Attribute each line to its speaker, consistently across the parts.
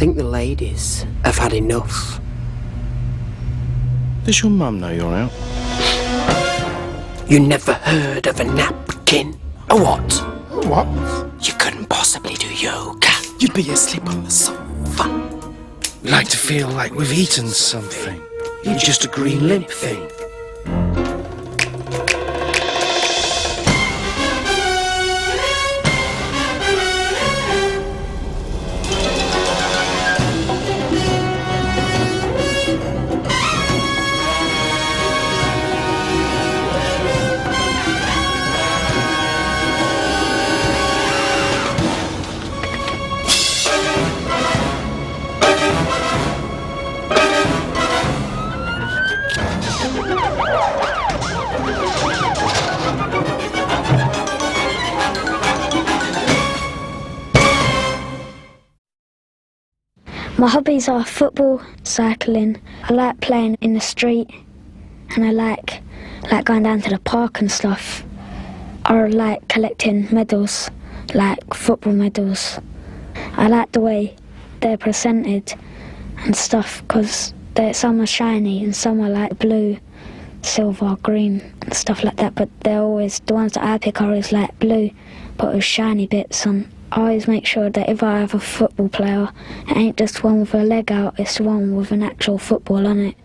Speaker 1: think the ladies have had enough.
Speaker 2: Does your mum know you're out?
Speaker 1: You never heard of a napkin? A what?
Speaker 2: What?
Speaker 1: You couldn't possibly do yoga.
Speaker 2: You'd be asleep on the sofa. Like to feel like we've eaten something. You're just a green limp thing.
Speaker 3: My hobbies are football, cycling. I like playing in the street, and I like going down to the park and stuff. I like collecting medals, like football medals. I like the way they're presented and stuff, because some are shiny and some are like blue, silver, green and stuff like that, but they're always, the ones that I pick are always like blue, but with shiny bits on. I always make sure that if I have a football player, it ain't just one with a leg out, it's one with an actual football on it.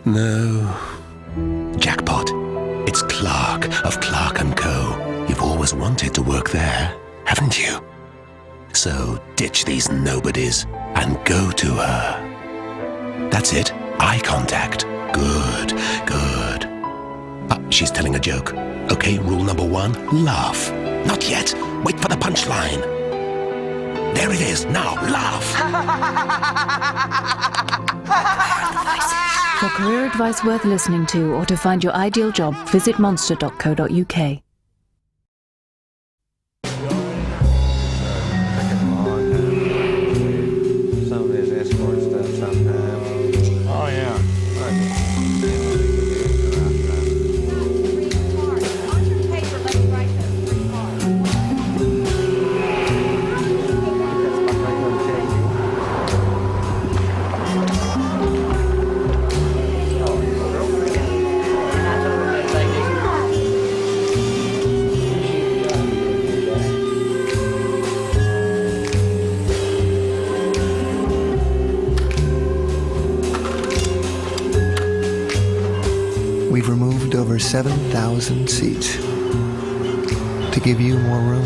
Speaker 1: No. Jackpot. It's Clark of Clark & Co. You've always wanted to work there, haven't you? So ditch these nobodies and go to her. That's it. Eye contact. Good, good. She's telling a joke. Okay, rule number 1, laugh. Not yet. Wait for the punchline. There it is. Now, laugh.
Speaker 4: For career advice worth listening to or to find your ideal job, visit monster.co.uk.
Speaker 5: We've removed over 7,000 seats to give you more room.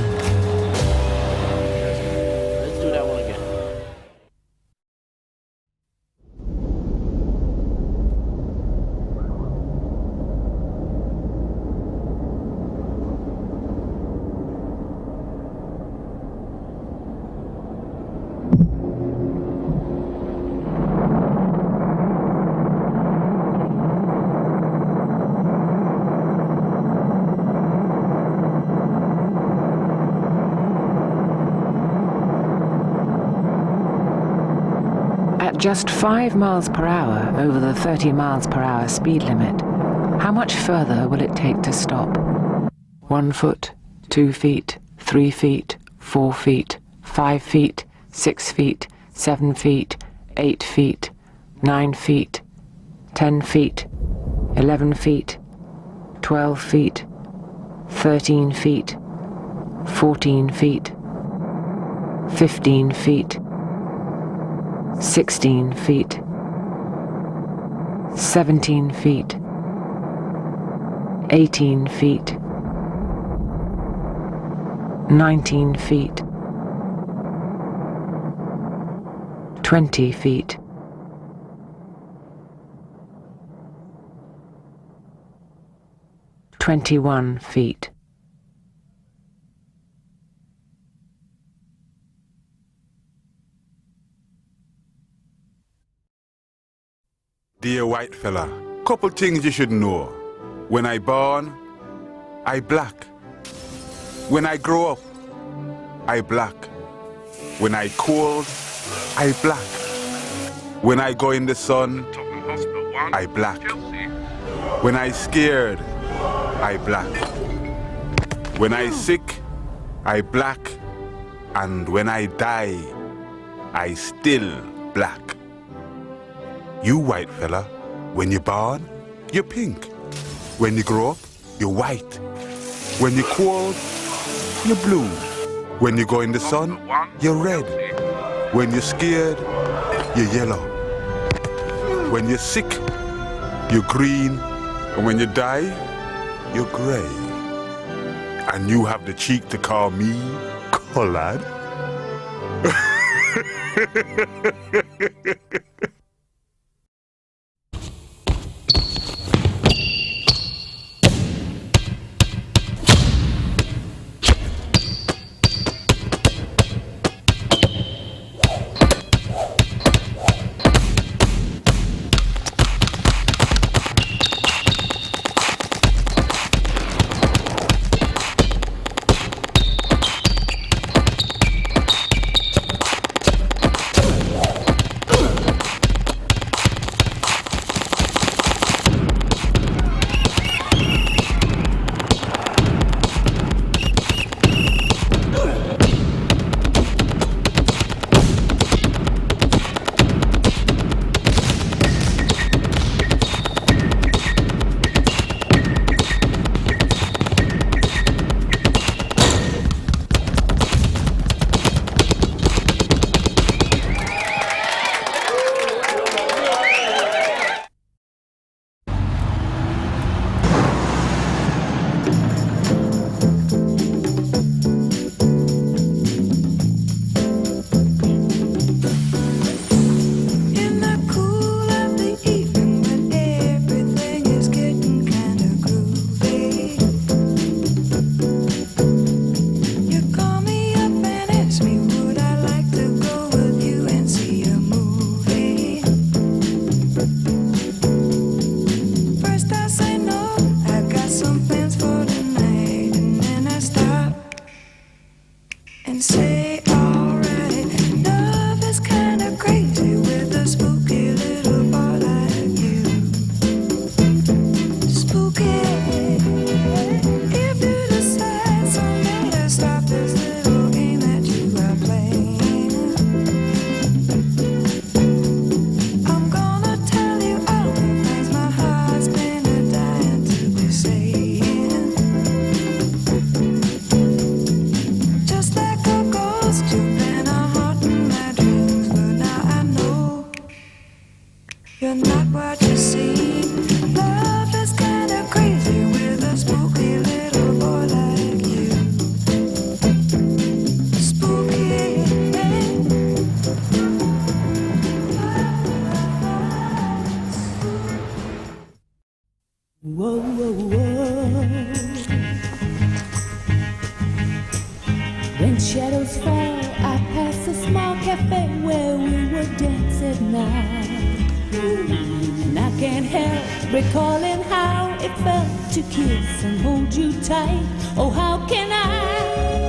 Speaker 2: Let's do that one again.
Speaker 6: At just 5 miles per hour over the 30 miles per hour speed limit, how much further will it take to stop? 1 foot, 2 feet, 3 feet, 4 feet, 5 feet, 6 feet, 7 feet, 8 feet, 9 feet, 10 feet, 11 feet, 12 feet, 13 feet, 14 feet, 15 feet, 16 feet, 17 feet, 18 feet, 19 feet, 20 feet, 21 feet.
Speaker 7: Dear white fella, couple things you should know. When I born, I black. When I grow up, I black. When I cold, I black. When I go in the sun, I black. When I scared, I black. When I sick, I black. And when I die, I still black. You white fella, when you're born, you're pink. When you grow up, you're white. When you're cold, you're blue. When you go in the sun, you're red. When you're scared, you're yellow. When you're sick, you're green. And when you die, you're gray. And you have the cheek to call me colored.
Speaker 8: When shadows fall, I pass a small cafe where we would dance at night. And I can't help recalling how it felt to kiss and hold you tight. Oh, how can I